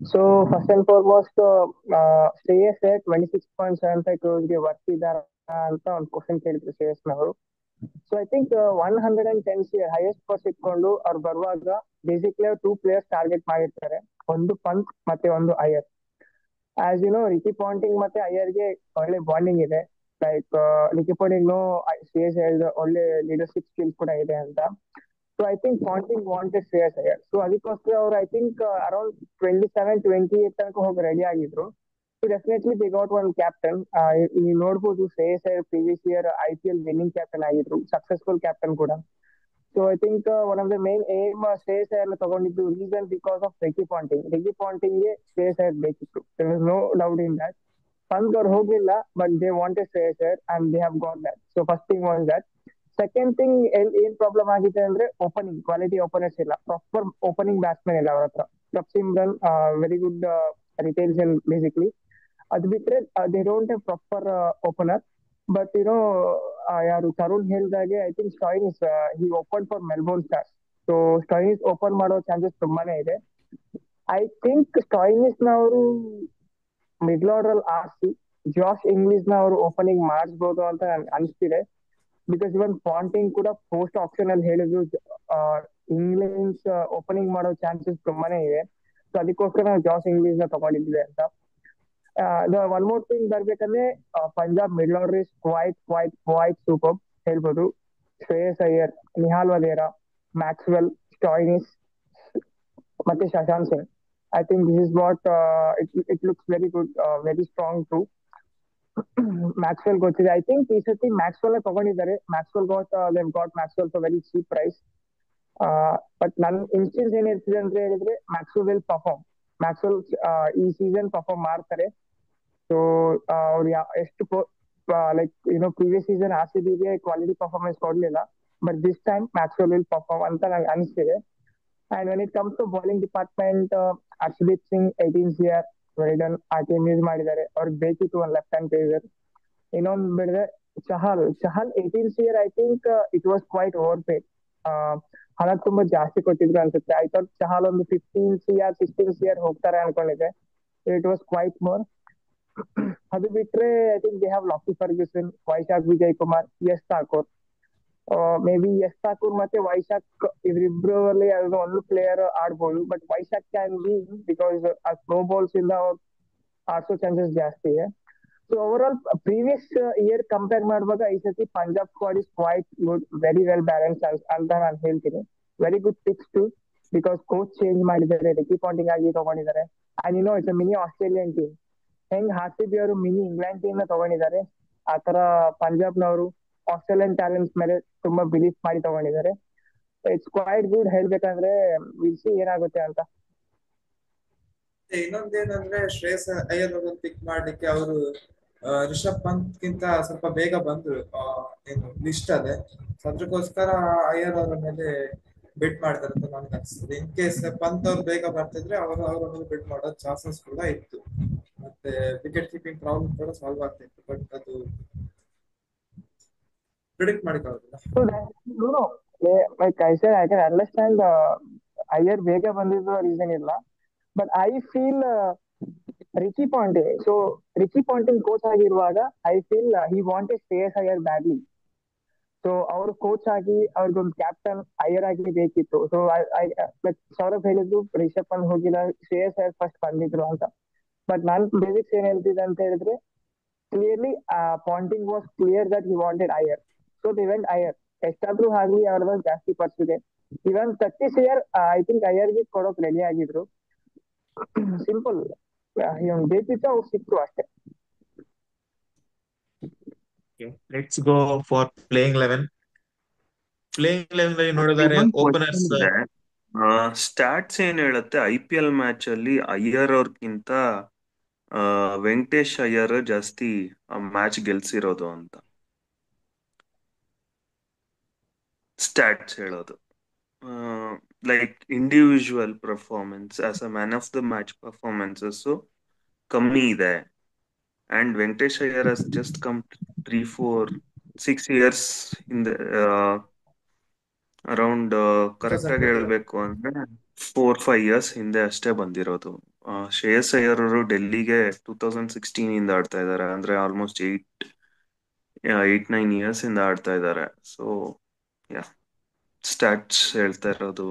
So first and foremost, Shreyas 26.75 crores worth ಇದಾರ ಅಂತ ಒಂದು ಕ್ವಶನ್ ಕೇಳಿದ್ರು ಶ್ರೇಯಸ್ ಅವರು. So I think 110 highest purse ಇಟ್ಕೊಂಡು ಅವ್ರು ಬರುವಾಗ ಬೇಸಿಕ್ಲಿ 2 ಪ್ಲೇಯರ್ಸ್ ಟಾರ್ಗೆಟ್ ಮಾಡಿರ್ತಾರೆ, ಒಂದು ಪಂತ್ ಮತ್ತೆ ಒಂದು Iyer. As you know, Ricky Ponting ಮತ್ತೆ ಅಯ್ಯರ್ಗೆ ಒಳ್ಳೆ ಬಾಂಡಿಂಗ್ ಇದೆ. ಲೈಕ್ ರಿಕಿ ಪಾಂಟಿಂಗ್ ಶ್ರೇಯಸ್ ಹೇಳಿದ ಒಳ್ಳೆ ಲೀಡರ್ಶಿಪ್ ಸ್ಕಿಲ್ಸ್ ಕೂಡ ಇದೆ ಅಂತ. So I think Ponting wanted Shreyas Iyer. So ಅದಕ್ಕೋಸ್ಕರ ಅವ್ರು ಐ ಥಿಂಕ್ ಅರೌಂಡ್ 27-28 ತನಕ ಹೋಗಿ ರೆಡಿ ಆಗಿದ್ರು. So definitely they got one captain. ನೀವು ನೋಡ್ಬೋದು, Shreyas Iyer previous year IPL winning captain ಆಗಿದ್ರು, ಸಕ್ಸಸ್ಫುಲ್ ಕ್ಯಾಪ್ಟನ್ ಕೂಡ. So I think one of the main aim Shreyas Iyer ತಗೊಂಡಿದ್ದು reason because of Ricky Ponting. Ricky Ponting ಗೆ ಶ್ರೇಯಸ್ ಅಯ್ಯರ್ ಬೇಕಿತ್ತು, no doubt in that. Pant ಅವ್ರು ಹೋಗ್ಲಿಲ್ಲ, but they wanted Shreyas Iyer and they have got that. So first thing was that. Second thing ಏನ್ problem ಆಗಿದೆ ಅಂದ್ರೆ opening quality openers ಇಲ್ಲ, proper opening batsman ಇಲ್ಲ ಅವ್ರ ಹತ್ರ. Prabh very good retains basically. ಅದು ಬಿಟ್ರೆ they don't have proper opener. But ಯಾರು ತರುಣ್ ಹೇಳಿದಾಗೆ I think Stoinis he open for Melbourne Stars. So Stoinis open ಮಾಡೋ ಚಾನ್ಸಸ್ ತುಂಬಾನೇ ಇದೆ. ಐ ಥಿಂಕ್ ಸ್ಟಾಯ್ನಿಸ್ ನವರು ಮಿಡ್ಲ್ ಆರ್ಡರ್ ಆರಿಸಿ ಜಾಶ್ ಇಂಗ್ಲಿಷ್ ನ ಅವರು ಓಪನಿಂಗ್ ಮಾಡಿಸ್ಬೋದು ಅಂತ ನನ್ಗೆ ಅನಿಸ್ತಿದೆ. ಬಿಕಾಸ್ ಇವನ್ ಪಾಂಟಿಂಗ್ ಕೂಡ ಪೋಸ್ಟ್ ಆಪ್ಷನ್ ಅಲ್ಲಿ ಹೇಳಿದ್ರು ಇಂಗ್ಲೆಂಡ್ಸ್ ಓಪನಿಂಗ್ ಮಾಡೋ ಚಾನ್ಸಸ್ ತುಂಬಾನೇ ಇದೆ. ಸೊ ಅದಕ್ಕೋಸ್ಕರ ನಾವು ಜಾಸ್ ಇಂಗ್ಲಿಷ್ ನ ತಗೊಂಡಿದ್ವಿ ಅಂತ. ಒನ್ ಮೋರ್ ಥಿಂಗ್ ಬರ್ಬೇಕಂದ್ರೆ Punjab middle order is quite super ಹೇಳ್ಬೋದು. ಶ್ರೇಯಸ್ ಅಯ್ಯರ್, ನಿಹಾಲ್ ವಧೇರಾ, ಮ್ಯಾಕ್ಸ್ವೆಲ್, ಸ್ಟಾಯ್ನಿಸ್ ಮತ್ತೆ Shashank Singh. I think this is what it looks very good, very strong too. Maxwell ಗೊತ್ತಿದೆ, ಐ ಥಿಂಕ್ ಈ ಸತಿ ಮ್ಯಾಕ್ಸ್ವೆಲ್ ತಗೊಂಡಿದ್ದಾರೆ. Maxwell Maxwell for very cheap price. But none instance ಏನಿರ್ತದೆ ಅಂತ ಹೇಳಿದ್ರೆ Maxwell will perform. Maxwell ಈ season perform ಮಾಡ್ತಾರೆ. ಸೊ ಅವ್ರು ಎಷ್ಟು ಲೈಕ್ ಪ್ರೀವಿಯಸ್ ಸೀಸನ್ RCB ಗೆ ಕ್ವಾಲಿಟಿ ಪರ್ಫಾರ್ಮೆನ್ಸ್ ಕೊಡ್ಲಿಲ್ಲ, but this time Maxwell will perform ಅಂತ ನಂಗೆ ಅನಿಸ್ತಿದೆ. And when it comes to bowling department, Harshdeep Singh 18 CR well done ಆ ಟೀಮ್ ಯೂಸ್ ಮಾಡಿದ್ದಾರೆ. ಅವ್ರಿಗೆ ಬೇಕಿತ್ತು ಒಂದು ಲೆಫ್ಟ್ ಹ್ಯಾಂಡ್ ಪೇಸರ್. ಇನ್ನೊಂದು ಬಿಡಿದ್ರೆ Chahal 18 CR I think it was quite overpaid. ಹಣ ತುಂಬಾ ಜಾಸ್ತಿ ಕೊಟ್ಟಿದ್ರು ಅನ್ಸುತ್ತೆ. ಐ ಥಾಟ್ ಚಹಲ್ ಒಂದು 15 CR 16 CR ಹೋಗ್ತಾರೆ ಅನ್ಕೊಂಡಿದ್ದೆ. It was quite more. ಅದು ಬಿಟ್ರೆ I think they have Lockie Ferguson, Vyshak Vijay Kumar, Yash Thakur. Maybe Yash Thakur ಮತ್ತೆ ವೈಶಾಖ್ ಇವರಿಬ್ಬರಲ್ಲಿ ಯಾವ್ದೋ ಒಂದು ಪ್ಲೇಯರ್ ಆಡ್ಬೋದು. But Vyshak can be because ಆ ಸ್ಲೋ ಬಾಲ್ಸ್ ಇಂದ ಆಡ್ಸೋ ಚಾನ್ಸಸ್ ಜಾಸ್ತಿ ಇದೆ. So over all previous year compare ಮಾಡುವಾಗ ಈ ಸತಿ Punjab squad is quite good, very well balance ಅಂತ ನಾನು ಹೇಳ್ತೀನಿ. Very good picks too, because coach change ಮಾಡಿದ್ದಾರೆ, ರಿಕಿ ಪಾಂಟಿಂಗ್ ಆಗಿ ತಗೊಂಡಿದ್ದಾರೆ. And it's mini Australian team. ಹೆಂಗ್ RCB ಅವರು ಮಿನಿ ಇಂಗ್ಲೆಂಡ್ ಟೀಮ್ ನ ತಗೊಂಡಿದ್ದಾರೆ, ಆತರ ಪಂಜಾಬ್ನವರು ಆಸ್ಟ್ರೇಲಿಯನ್ ಟ್ಯಾಲೆಂಟ್ಸ್ ಮೇಲೆ ತುಂಬಾ ಬಿಲೀಫ್ ಮಾಡಿ ತಗೊಂಡಿದ್ದಾರೆ. ಇಟ್ಸ್ ಕ್ವೈಟ್ ಗುಡ್ ಹೇಳ್ಬೇಕಂದ್ರೆ. ವಿಲ್ ಸಿ ಏನಾಗುತ್ತೆ ಅಂತ. ಇನ್ನೊಂದೇನಂದ್ರೆ ಶ್ರೇಯಸ್ ಅಯ್ಯರ್ ಪಿಕ್ ಮಾಡ್ಲಿಕ್ಕೆ ಅವರು ರಿಷಬ್ ಪಂತ್ ಗಿಂತ ಸ್ವಲ್ಪ ಬೇಗ ಬಂದ್ರು ಏನು ಲಿಸ್ಟ್ ಅದೇ. ಅದಕ್ಕೋಸ್ಕರ ಅಯ್ಯರ್ ಅವರ ಮೇಲೆ ಬಿಟ್ ಮಾಡ್ತಾರೆ ಅಂತ ನನಗೆ ಅನಿಸ್ತದೆ. ಇನ್ ಕೇಸ್ ಪಂತ್ ಅವ್ರು ಬೇಗ ಬರ್ತಿದ್ರೆ ಅವರ ಮೇಲೆ ಬಿಟ್ ಮಾಡೋ ಚಾನ್ಸಸ್ ಕೂಡ ಇತ್ತು. ಮತ್ತೆ ವಿಕೆಟ್ ಕೀಪಿಂಗ್ ಪ್ರಾಬ್ಲಮ್ ಕೂಡ ಸಾಲ್ವ್ ಆಗ್ತಿತ್ತು. ಬಟ್ ಅದು predict ಮಾಡಿಕೊಳ್ಳೋದಿಲ್ಲ. So that, no, like I said, I can understand Iyer ಬೇಗ ಬಂದಿದ್ದು reason ಇಲ್ಲ. But I feel Ricky Ponting. So Ricky Ponting coach ಆಗಿರುವಾಗ I feel he wanted Shreyas Iyer badly. So ಅವರು coach ಆಗಿ ಅವ್ರಿಗೊಂದು ಕ್ಯಾಪ್ಟನ್ ಅಯ್ಯರ್ ಆಗಿ ಬೇಕಿತ್ತು. ಸೊ ಲೈಕ್ ಸೌರಭ್ ಹೇಳಿದ್ರು ರಿಷಬ್ ಪಂತ್ ಹೋಗಿಲ್ಲ, ಶ್ರೇಯಸ್ ಅಯ್ಯರ್ ಫಸ್ಟ್ ಬಂದಿದ್ರು ಅಂತ. ಬಟ್ ನಾನ್ ಬೇಸಿಕ್ಸ್ ಏನ್ ಹೇಳ್ತಿದ್ದೆ ಅಂತ ಹೇಳಿದ್ರೆ, clearly Ponting was clear that he wanted Iyer. So the vent Iyer. ಎಷ್ಟಾದ್ರೂ ಆಗ್ಲಿ ಅವ್ರದ್ದು ಜಾಸ್ತಿ ಪರ್ಸಿದೆ. ಇವನ್ 30 ಇಯರ್ ಐ ಥಿಂಕ್ ಅಯ್ಯರ್ಗೆ ಕೊಡೋಕ್ ರೆಡಿ ಆಗಿದ್ರು. ಸಿಂಪಲ್, ಇವನ್ ಬೇಕಿತ್ತು, ಅವ್ರು ಸಿಕ್ತು ಅಷ್ಟೇ. Let's go for playing 11. Playing 11 ನೋಡಿದರೆ ಓಪನರ್ಸ್ ಇದೆ. ಸ್ಟಾಟ್ಸ್ ಏನ್ ಹೇಳುತ್ತೆ, IPL ಮ್ಯಾಚ್ ಅಲ್ಲಿ ಅಯ್ಯರ್ ಅವ್ರಿಗಿಂತ ವೆಂಕಟೇಶ್ ಅಯ್ಯರ್ ಜಾಸ್ತಿ ಮ್ಯಾಚ್ ಗೆಲ್ಸಿರೋದು ಅಂತ ಸ್ಟಾಟ್ಸ್ ಹೇಳೋದು. Like individual performance as a man of the match performances ಕಮ್ಮಿ ಇದೆ. And Venkatesh Iyer has just come 3-4-6 years ಹಿಂದೆ, ಅರೌಂಡ್ ಕರೆಕ್ಟ್ ಆಗಿ ಹೇಳ್ಬೇಕು ಅಂದ್ರೆ 4-5 years ಹಿಂದೆ ಅಷ್ಟೇ ಬಂದಿರೋದು. ಶ್ರೇಯಸ್ ಅಯ್ಯರ್ ಅವರು ಡೆಲ್ಲಿಗೆ 2016 ಇಂದ ಆಡ್ತಾ ಇದ್ದಾರೆ, ಅಂದ್ರೆ ಆಲ್ಮೋಸ್ಟ್ 8-9 years ಇಂದ ಆಡ್ತಾ ಇದ್ದಾರೆ. ಸೊ ಯಾ, ಸ್ಟಾಟ್ಸ್ ಹೇಳ್ತಾ ಇರೋದು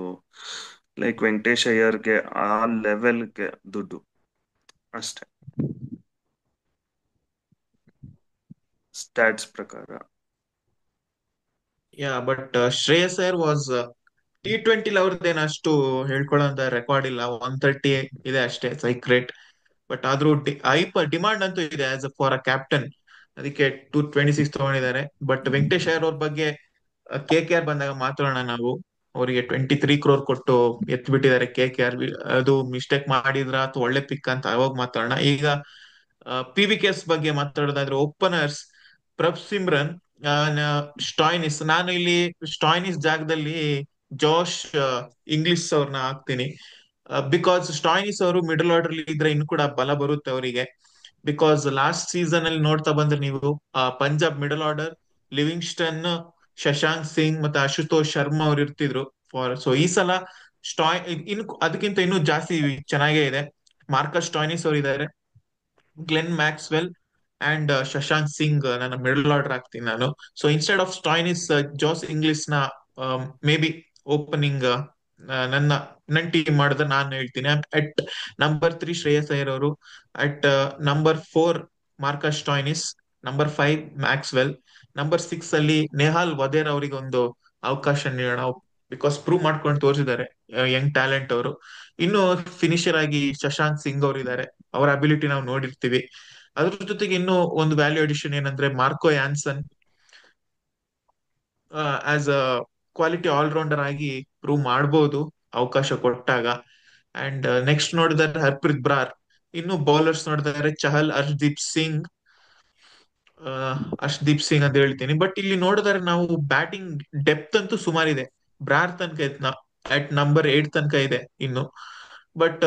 ಲೈಕ್ ವೆಂಕಟೇಶ್ ಅಯ್ಯರ್ಗೆ ಆ ಲೆವೆಲ್ಗೆ ದುಡ್ಡು ಅಷ್ಟೇ ಸ್ಟಾಟ್ಸ್ ಪ್ರಕಾರ. But Shreyas Iyer was T20 ಅವ್ರದ್ದೇನು ಅಷ್ಟು ಹೇಳ್ಕೊಳ್ಳೋ ರೆಕಾರ್ಡ್ ಇಲ್ಲ. 130 ಇದೆ ಅಷ್ಟೇ ಸೈಕ್ರೇಟ್. ಬಟ್ ಆದ್ರೂ ಡಿಮಾಂಡ್ ಅಂತೂ ಇದೆ ಆಸ್ ಫಾರ್ ಅ ಕ್ಯಾಪ್ಟನ್. ಅದಕ್ಕೆ 226 ತಗೊಂಡಿದ್ದಾರೆ. ಬಟ್ ವೆಂಕಟೇಶ್ ಅಯ್ಯರ್ ಅವ್ರ ಬಗ್ಗೆ KKR ಬಂದಾಗ ಮಾತಾಡೋಣ ನಾವು. ಅವರಿಗೆ 23 crore ಕೊಟ್ಟು ಎತ್ ಬಿಟ್ಟಿದ್ದಾರೆ KKR. ಅದು ಮಿಸ್ಟೇಕ್ ಮಾಡಿದ್ರ ಅಥವಾ ಒಳ್ಳೆ ಪಿಕ್ ಅಂತ ಅವಾಗ ಮಾತಾಡೋಣ. ಈಗ PBKS ಬಗ್ಗೆ ಮಾತಾಡೋದಾದ್ರೆ ಓಪನರ್ಸ್ ಪ್ರಭ್ ಸಿಮ್ರನ್, ಸ್ಟಾಯ್ನಿಸ್. ನಾನು ಇಲ್ಲಿ ಸ್ಟಾಯ್ನಿಸ್ ಜಾಗದಲ್ಲಿ ಜೋಶ್ ಇಂಗ್ಲಿಷ್ ಅವ್ರನ್ನ ಹಾಕ್ತೀನಿ. ಬಿಕಾಸ್ ಸ್ಟಾಯ್ನಿಸ್ ಅವರು ಮಿಡಲ್ ಆರ್ಡರ್ ಇದ್ರೆ ಇನ್ನು ಕೂಡ ಬಲ ಬರುತ್ತೆ ಅವರಿಗೆ. ಬಿಕಾಸ್ ಲಾಸ್ಟ್ ಸೀಸನ್ ಅಲ್ಲಿ ನೋಡ್ತಾ ಬಂದ್ರೆ ನೀವು Punjab middle order Livingston, Shashank Singh ಮತ್ತೆ ಅಶುತೋಷ್ ಶರ್ಮಾ ಅವ್ರು ಇರ್ತಿದ್ರು. ಸೊ ಈ ಸಲ ಇನ್ನು ಅದಕ್ಕಿಂತ ಇನ್ನೂ ಜಾಸ್ತಿ ಚೆನ್ನಾಗೇ ಇದೆ. ಮಾರ್ಕಸ್ ಸ್ಟಾಯ್ನಿಸ್ ಅವರು ಇದ್ದಾರೆ, Glenn Maxwell and Shashank Singh ನನ್ನ ಮಿಡಲ್ ಆರ್ಡರ್ ಹಾಕ್ತೀನಿ ನಾನು. So instead of Stoinis, Josh Inglis ನ ಮೇ ಬಿ ಓಪನಿಂಗ್ ನನ್ನ ಟೀಮ್ ಮಾಡಿದ್ರೆ ನಾನು ಹೇಳ್ತೀನಿ. ಅಟ್ ನಂಬರ್ 3 ಶ್ರೇಯಸ್ ಅಯ್ಯರ್ ಅವರು, at number 4 Marcus Stoinis, number 5 Maxwell, number 6 ಅಲ್ಲಿ ನೆಹಾಲ್ ವದೇರ್ ಅವರಿಗೆ ಒಂದು ಅವಕಾಶ ನೀಡೋಣ. ಬಿಕಾಸ್ ಪ್ರೂವ್ ಮಾಡ್ಕೊಂಡು ತೋರಿಸಿದ್ದಾರೆ, ಯಂಗ್ ಟ್ಯಾಲೆಂಟ್ ಅವರು. ಇನ್ನು ಫಿನಿಶರ್ ಆಗಿ ಶಶಾಂಕ್ ಸಿಂಗ್ ಅವರು ಇದ್ದಾರೆ, ಅವರ ಅಬಿಲಿಟಿ ನಾವು ನೋಡಿರ್ತೀವಿ. ಅದ್ರ ಜೊತೆಗೆ ಇನ್ನು ಒಂದು ವ್ಯಾಲ್ಯೂ ಅಡಿಷನ್ ಏನಂದ್ರೆ Marco Jansen as a quality allrounder ಆಗಿ ಪ್ರೂವ್ ಮಾಡಬಹುದು ಅವಕಾಶ ಕೊಟ್ಟಾಗ. ಅಂಡ್ ನೆಕ್ಸ್ಟ್ ನೋಡಿದರೆ ಹರ್ಪ್ರೀತ್ ಬ್ರಾರ್. ಇನ್ನು ಬೌಲರ್ಸ್ ನೋಡಿದರೆ ಚಹಲ್, ಅರ್ಶ್ದೀಪ್ ಸಿಂಗ್ ಅಂತ ಹೇಳ್ತೀನಿ. ಬಟ್ ಇಲ್ಲಿ ನೋಡಿದರೆ ನಾವು ಬ್ಯಾಟಿಂಗ್ ಡೆಪ್ತ್ ಅಂತೂ ಸುಮಾರಿದೆ. ಬ್ರಾರ್ ತನಕ ಅಟ್ ನಂಬರ್ 8 ತನಕ ಇದೆ ಇನ್ನು. ಬಟ್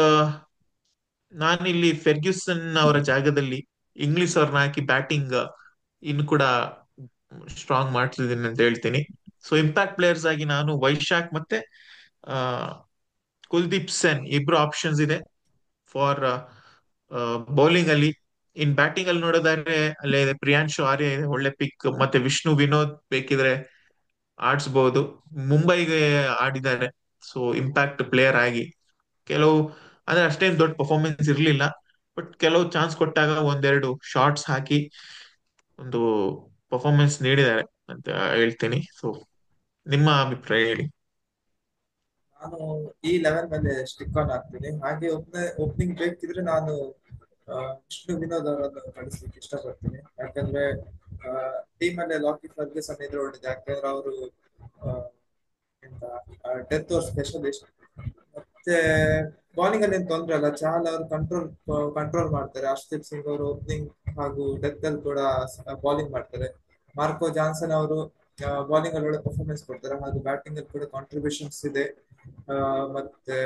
ನಾನಿಲ್ಲಿ ಫೆರ್ಗ್ಯೂಸನ್ ಅವರ ಜಾಗದಲ್ಲಿ ಇಂಗ್ಲಿಷ್ ಅವ್ರನ್ನ ಹಾಕಿ ಬ್ಯಾಟಿಂಗ್ ಇನ್ನು ಕೂಡ ಸ್ಟ್ರಾಂಗ್ ಮಾಡ್ತಿದ್ದೀನಿ ಅಂತ ಹೇಳ್ತೀನಿ. ಸೊ ಇಂಪ್ಯಾಕ್ಟ್ ಪ್ಲೇಯರ್ಸ್ ಆಗಿ ನಾನು ವೈಶಾಖ್ ಮತ್ತೆ ಆ ಕುಲ್ದೀಪ್ ಸೆನ್ ಇಬ್ರು ಆಪ್ಷನ್ಸ್ ಇದೆ ಫಾರ್ ಬೌಲಿಂಗ್ ಅಲ್ಲಿ. ಇನ್ ಬ್ಯಾಟಿಂಗ್ ಅಲ್ಲಿ ನೋಡೋದಾದ್ರೆ ಅಲ್ಲೇ ಇದೆ ಪ್ರಿಯಾಂಶು ಆರ್ಯ ಇದೆ, ಒಳ್ಳೆ ಪಿಕ್. ಮತ್ತೆ ವಿಷ್ಣು ವಿನೋದ್ ಬೇಕಿದ್ರೆ ಆಡ್ಸ್ಬಹುದು, ಮುಂಬೈಗೆ ಆಡಿದ್ದಾರೆ. ಸೊ ಇಂಪ್ಯಾಕ್ಟ್ ಪ್ಲೇಯರ್ ಆಗಿ ಕೆಲವು ಅಂದ್ರೆ ಅಷ್ಟೇನ್ ದೊಡ್ಡ ಪರ್ಫಾರ್ಮೆನ್ಸ್ ಇರ್ಲಿಲ್ಲ, ಬಟ್ ಕೆಲವು ಚಾನ್ಸ್ ಕೊಟ್ಟಾಗ ಒಂದೆರಡು ಶಾರ್ಟ್ಸ್ ಹಾಕಿ ಒಂದು ಪರ್ಫಾರ್ಮೆನ್ಸ್ ನೀಡಿದ್ದಾರೆ ಅಂತ ಹೇಳ್ತೀನಿ. ಸೊ ನಿಮ್ಮ ಅಭಿಪ್ರಾಯ ಹೇಳಿ. ನಾನು ಈ ಲೆವೆಲ್ ಮೇಲೆ ಸ್ಟಿಕ್ ಆನ್ ಆಗ್ತೀನಿ. ಹಾಗೆ ಓಪನಿಂಗ್ ಬೇಕಿದ್ರೆ ನಾನು ವಿಷ್ಣು ವಿನೋದ್ ಅವರನ್ನು ಕಳಿಸ್ಲಿಕ್ಕೆ ಇಷ್ಟಪಡ್ತೀನಿ. ಯಾಕಂದ್ರೆ ಟೀಮ್ ಅಲ್ಲೇ ಲಾಕಿ ಫರ್ಗ್ಯೂಸನ್ ಇದ್ರೆ ಒಳ್ಳೇದು. ಯಾಕಂದ್ರೆ ಅವರು ಎಂತ ಡೆತ್ ಓವರ್ ಸ್ಪೆಷಲಿಸ್ಟ್. ಮತ್ತೆ ಬೌಲಿಂಗ್ ಅಲ್ಲಿ ಏನ್ ತೊಂದ್ರೆ ಅಲ್ಲ, ಚಹಲ್ ಅವರು ಕಂಟ್ರೋಲ್ ಮಾಡ್ತಾರೆ. ಹರ್ಷದೀಪ್ ಸಿಂಗ್ ಅವರು ಓಪನಿಂಗ್ ಹಾಗೂ ಡೆತ್ ಅಲ್ಲಿ ಕೂಡ ಬೌಲಿಂಗ್ ಮಾಡ್ತಾರೆ. ಮಾರ್ಕೋ ಜಾನ್ಸನ್ ಅವರು ಬೌಲಿಂಗ್ ಅಲ್ಲಿ ಒಳ್ಳೆ ಪರ್ಫಾರ್ಮೆನ್ಸ್ ಕೊಡ್ತಾರೆ, ಹಾಗೂ ಬ್ಯಾಟಿಂಗ್ ಅಲ್ಲಿ ಕೂಡ ಕಾಂಟ್ರಿಬ್ಯೂಷನ್ಸ್ ಇದೆ. ಮತ್ತೆ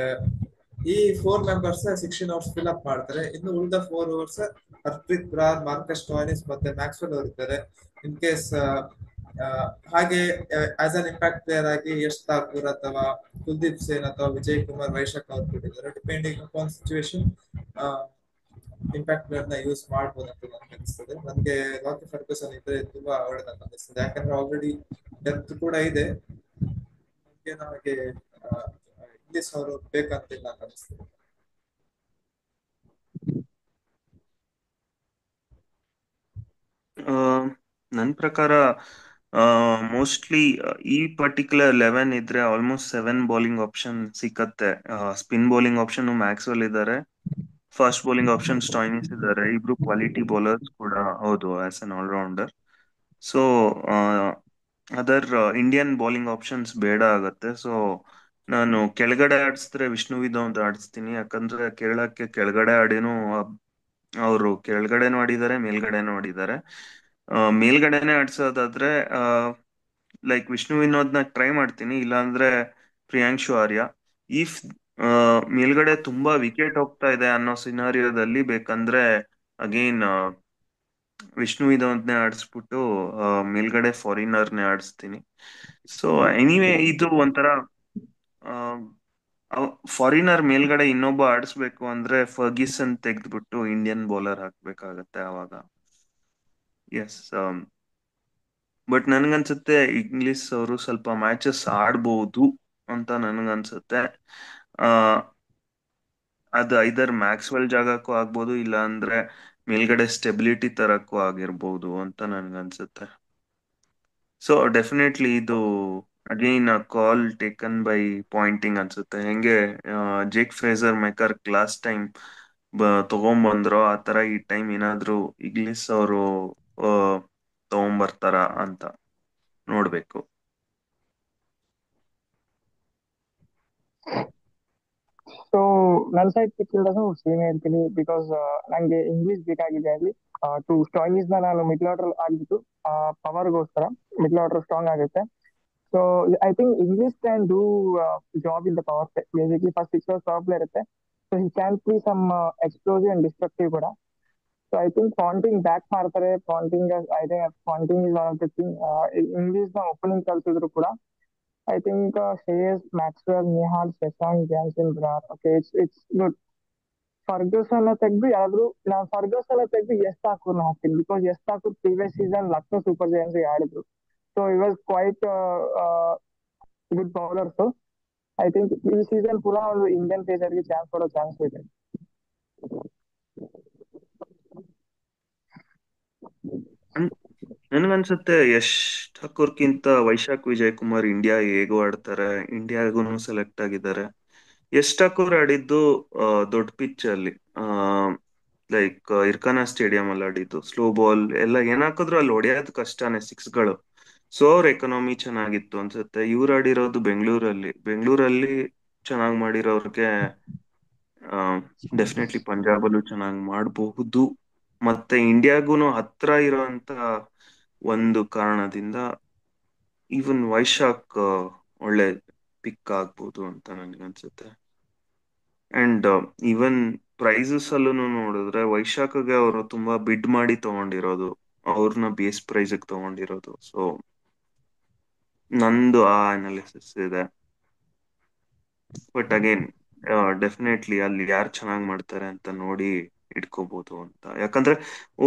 ಈ 4 ಮೆಂಬರ್ಸ್ 16 overs ಫಿಲ್ ಅಪ್ ಮಾಡ್ತಾರೆ. ಇನ್ನು ಉಳಿದ 4 overs ಹರ್ಪ್ರೀತ್ ಬ್ರಾರ್, ಮಾರ್ಕಸ್ ಸ್ಟಾಯ್ನಿಸ್ ಮತ್ತೆ ಮ್ಯಾಕ್ಸ್ವೆಲ್ ಅವರು ಇದ್ದಾರೆ. ಇನ್ ಕೇಸ್ ಆ, ಹಾಗೆ ಆಸ್ ಅನ್ ಇಂಪ್ಯಾಕ್ಟ್ ಪ್ಲೇಯರ್ ಆಗಿ ಯಶ್ ಠಾಕೂರ್ ಅಥವಾ ಕುಲ್ದೀಪ್ ಸೇನ್ ಅಥವಾ ವಿಜಯ್ ಕುಮಾರ್ ವೈಶಾಖ್ ಅವ್ರು ಕೊಟ್ಟಿದ್ದಾರೆ. Depending upon situation impact player ನ ಯೂಸ್ ಮಾಡ್ಬೋದು ಅಂತ ನನಗೆ ಅನಿಸ್ತದೆ. ನನಗೆ ಲಾಕಿ ಫರ್ಗೂಸನ್ ಇದ್ರೆ ತುಂಬಾ ಒಳ್ಳೆದಂತ ಅನಿಸ್ತದೆ, ಯಾಕಂದ್ರೆ ಆಲ್ರೆಡಿ ಡೆಪ್ತ್ ಕೂಡ ಇದೆ. ನಮಗೆ ಇಂಗ್ಲಿಷ್ ಅವರು ಬೇಕಂತಿಲ್ಲ ಅಂತ ಅನಿಸ್ತದೆ. ನನ್ನ ಪ್ರಕಾರ ಮೋಸ್ಟ್ಲಿ ಈ ಪರ್ಟಿಕ್ಯುಲರ್ 11 ಇದ್ರೆ ಆಲ್ಮೋಸ್ಟ್ 7 ಬೌಲಿಂಗ್ ಆಪ್ಷನ್ ಸಿಕ್ಕತ್ತೆ. ಸ್ಪಿನ್ ಬೌಲಿಂಗ್ ಆಪ್ಷನ್ ಮ್ಯಾಕ್ಸ್ವೆಲ್ ಇದ್ದಾರೆ, ಫಾಸ್ಟ್ ಬೌಲಿಂಗ್ ಆಪ್ಷನ್ ಸ್ಟಾಯ್ನಿಸ್ ಇದ್ದಾರೆ, ಇಬ್ರು ಕ್ವಾಲಿಟಿ ಬೌಲರ್ಸ್ ಕೂಡ ಹೌದು as an allrounder. So other Indian bowling options ಬೇಡ ಆಗತ್ತೆ. ಸೊ ನಾನು ಕೆಳಗಡೆ ಆಡಿಸಿದ್ರೆ ವಿಷ್ಣು ವಿಧವ್ ಆಡಿಸ್ತೀನಿ, ಯಾಕಂದ್ರೆ ಕೇರಳಕ್ಕೆ ಕೆಳಗಡೆ ಆಡಿನೂ ಅವರು ಕೆಳಗಡೆನೂ ಆಡಿದ್ದಾರೆ, ಮೇಲ್ಗಡೆನೂ ಆಡಿದ್ದಾರೆ. ಮೇಲ್ಗಡೆನೆ ಆಡ್ಸೋದಾದ್ರೆ ಲೈಕ್ ವಿಷ್ಣು ವಿನೋದ್ನ ಟ್ರೈ ಮಾಡ್ತೀನಿ, ಇಲ್ಲಾಂದ್ರೆ ಪ್ರಿಯಾಂಶು ಆರ್ಯ. ಇಫ್ ಮೇಲ್ಗಡೆ ತುಂಬಾ ವಿಕೆಟ್ ಹೋಗ್ತಾ ಇದೆ ಅನ್ನೋ ಸಿನಾರಿಯೋದಲ್ಲಿ ಬೇಕಂದ್ರೆ ಅಗೈನ್ ವಿಷ್ಣು ವಿನೋದ್ನೇ ಆಡಿಸ್ಬಿಟ್ಟು ಮೇಲ್ಗಡೆ ಫಾರಿನರ್ನೇ ಆಡಿಸ್ತೀನಿ. ಸೊ ಎನಿವೇ ಇದು ಒಂಥರ ಫಾರಿನರ್ ಮೇಲ್ಗಡೆ ಇನ್ನೊಬ್ಬ ಆಡಿಸ್ಬೇಕು ಅಂದ್ರೆ ಫರ್ಗಿಸನ್ ತೆಗೆದ್ಬಿಟ್ಟು ಇಂಡಿಯನ್ ಬೌಲರ್ ಹಾಕ್ಬೇಕಾಗತ್ತೆ ಅವಾಗ. ಎಸ್, ಬಟ್ ನನ್ಗನ್ಸುತ್ತೆ ಇಂಗ್ಲಿಷ್ ಅವರು ಸ್ವಲ್ಪ ಮ್ಯಾಚಸ್ ಆಡ್ಬಹುದು ಅಂತ ನನ್ಗನ್ಸುತ್ತೆ. ಆ ಅದು ಐದರ್ ಮ್ಯಾಕ್ಸ್ವೆಲ್ ಜಾಗಕ್ಕೂ ಆಗ್ಬೋದು, ಇಲ್ಲ ಅಂದ್ರೆ ಮೇಲ್ಗಡೆ ಸ್ಟೆಬಿಲಿಟಿ ತರಕ್ಕೂ ಆಗಿರ್ಬೋದು ಅಂತ ನನ್ಗನ್ಸುತ್ತೆ. ಸೊ ಡೆಫಿನೆಟ್ಲಿ ಇದು again call taken by Ponting ಅನ್ಸುತ್ತೆ. ಹೆಂಗೆ Jake Fraser McGurk last time ತಗೊಂಬಂದ್ರೋ ಆ ತರ ಈ ಟೈಮ್ ಏನಾದ್ರೂ ಇಂಗ್ಲಿಷ್ ಅವರು ತಗೊಂಬರ್ತಾರ ಅಂತ ನೋಡ್ಬೇಕು. ಸೊ ನನ್ನ ಸೈಡ್ ಪಿಕ್ಕಿರೋದು ಸೇಮ್ ಹೇಳ್ತೀನಿ, ಬಿಕಾಸ್ ನಂಗೆ ಇಂಗ್ಲಿಷ್ ಬೇಕಾಗಿದೆ ಅಲ್ಲಿ. ಟು ಸ್ಟಾಯ್ನಿಸ್ ನ ನಾನು ಮಿಡ್ಲ್ ಆರ್ಡರ್ ಆಗ್ಬಿಟ್ಟು ಪವರ್ಗೋಸ್ಕರ ಮಿಡ್ಲ್ ಆರ್ಡರ್ ಸ್ಟ್ರಾಂಗ್ ಆಗುತ್ತೆ. So I think Inglis can do job in the power play. Basically first 6 overs power play ಇರುತ್ತೆ, so he can play some explosive and destructive ಕೂಡ. So I think Ponting back ಮಾಡ್ತಾರೆ. Ponting I think Ponting is one of the thing. Inglis ನ opening ಕಲ್ಸಿದ್ರು ಕೂಡ I think Shreyas, Maxwell, Nihal, Shashank, Jansen, Brar, okay, it's good. Ferguson ತೆಗ್ದು ಯಾರಾದ್ರೂ, ನಾನು Ferguson ತೆಗ್ದು ಯಶ್ ಠಾಕೂರ್ನ ಹಾಕ್ತೀನಿ, because Yash Thakur previous season Lucknow Super Giants ಆಡಿದ್ರು. So it was quite good bowler. So I think ಈ ಸೀಸನ್ ಪುನಃ ಒಂದು ಇಂಡಿಯನ್ ಪೇಸರ್ಗೆ ಚಾನ್ಸ್ ಕೊಡೋ ಚಾನ್ಸ್ ಇದೆ. ನನ್ಗನ್ಸುತ್ತೆ ಯಶ್ ಠಾಕೂರ್ಗಿಂತ ವೈಶಾಖ್ ವಿಜಯ್ ಕುಮಾರ್ ಇಂಡಿಯಾ ಹೇಗೂ ಆಡ್ತಾರೆ, ಇಂಡಿಯಾಗೂ ಸೆಲೆಕ್ಟ್ ಆಗಿದ್ದಾರೆ. ಯಶ್ ಠಾಕೂರ್ ಆಡಿದ್ದು ದೊಡ್ಡ ಪಿಚ್ ಅಲ್ಲಿ, ಲೈಕ್ ಇರ್ಕಾನ ಸ್ಟೇಡಿಯಂ ಅಲ್ಲಿ ಆಡಿದ್ದು. ಸ್ಲೋ ಬಾಲ್ ಎಲ್ಲ ಏನಾಕಿದ್ರು ಅಲ್ಲಿ ಹೊಡೆಯೋದು ಕಷ್ಟನೇ ಸಿಕ್ಸ್ಗಳು. ಸೊ ಅವ್ರ ಎಕನಾಮಿ ಚೆನ್ನಾಗಿತ್ತು ಅನ್ಸುತ್ತೆ. ಇವ್ರು ಆಡಿರೋದು ಬೆಂಗಳೂರಲ್ಲಿ ಚೆನ್ನಾಗಿ ಮಾಡಿರೋರ್ಗೆ ಡೆಫಿನೆಟ್ಲಿ ಪಂಜಾಬಲ್ಲೂ ಚೆನ್ನಾಗಿ ಮಾಡಬಹುದು. ಮತ್ತೆ ಇಂಡಿಯಾಗೂನು ಹತ್ರ ಇರೋಂತ ಒಂದು ಕಾರಣದಿಂದ ಈವನ್ ವೈಶಾಖ್ ಒಳ್ಳೆ ಪಿಕ್ ಆಗ್ಬೋದು ಅಂತ ನನ್ಗನ್ಸುತ್ತೆ. ಅಂಡ್ ಈವನ್ ಪ್ರೈಸಸ್ ಅಲ್ಲೂ ನೋಡಿದ್ರೆ ವೈಶಾಖಗೆ ಅವರು ತುಂಬಾ ಬಿಡ್ ಮಾಡಿ ತಗೊಂಡಿರೋದು, ಅವ್ರನ್ನ ಬೇಸ್ ಪ್ರೈಸ್ ತಗೊಂಡಿರೋದು. ಸೊ ನಂದು ಆ ಅನಾಲಿಸಿಸ್ ಇದೆ. ಬಟ್ ಅಗೇನ್ ಡೆಫಿನೆಟ್ಲಿ ಅಲ್ಲಿ ಯಾರು ಚೆನ್ನಾಗಿ ಮಾಡ್ತಾರೆ ಅಂತ ನೋಡಿ ಇಟ್ಕೋಬಹುದು ಅಂತ. ಯಾಕಂದ್ರೆ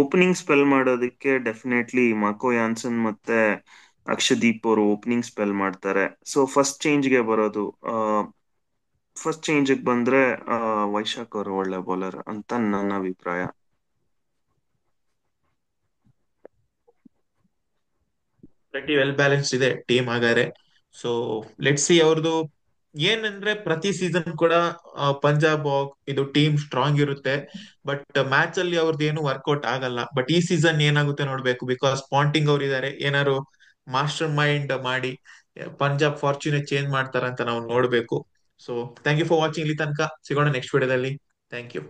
ಓಪನಿಂಗ್ ಸ್ಪೆಲ್ ಮಾಡೋದಕ್ಕೆ ಡೆಫಿನೆಟ್ಲಿ ಮಾಕೋ ಯಾನ್ಸನ್ ಮತ್ತೆ ಅಕ್ಷದೀಪ್ ಅವರು ಓಪನಿಂಗ್ ಸ್ಪೆಲ್ ಮಾಡ್ತಾರೆ. ಸೊ ಫಸ್ಟ್ ಚೇಂಜ್ಗೆ ಬರೋದು, ಫಸ್ಟ್ ಚೇಂಜ್ಗೆ ಬಂದ್ರೆ ವೈಶಾಖ್ ಅವರು ಒಳ್ಳೆ ಬೌಲರ್ ಅಂತ ನನ್ನ ಅಭಿಪ್ರಾಯ. ಪ್ರೆಟಿ ವೆಲ್ ಬ್ಯಾಲೆನ್ಸ್ ಇದೆ ಟೀಮ್ ಹಾಗಾದ್ರೆ. ಸೊ ಲೆಟ್ ಸಿ ಅವ್ರದ್ದು ಏನಂದ್ರೆ ಪ್ರತಿ ಸೀಸನ್ ಕೂಡ ಪಂಜಾಬ್ ಇದು ಟೀಮ್ ಸ್ಟ್ರಾಂಗ್ ಇರುತ್ತೆ, ಬಟ್ ಮ್ಯಾಚ್ ಅಲ್ಲಿ ಅವ್ರದ್ದು ಏನು ವರ್ಕೌಟ್ ಆಗಲ್ಲ. ಬಟ್ ಈ ಸೀಸನ್ ಏನಾಗುತ್ತೆ ನೋಡ್ಬೇಕು, ಬಿಕಾಸ್ ಪಾಂಟಿಂಗ್ ಅವ್ರು ಇದಾರೆ, ಏನಾದ್ರು ಮಾಸ್ಟರ್ ಮೈಂಡ್ ಮಾಡಿ ಪಂಜಾಬ್ ಫಾರ್ಚೂನ್ ಚೇಂಜ್ ಮಾಡ್ತಾರಂತ ನಾವು ನೋಡ್ಬೇಕು. So thank you for watching. ಇಲ್ಲಿ ತನಕ ಸಿಗೋಣ ನೆಕ್ಸ್ಟ್ ವಿಡಿಯೋದಲ್ಲಿ. Thank you.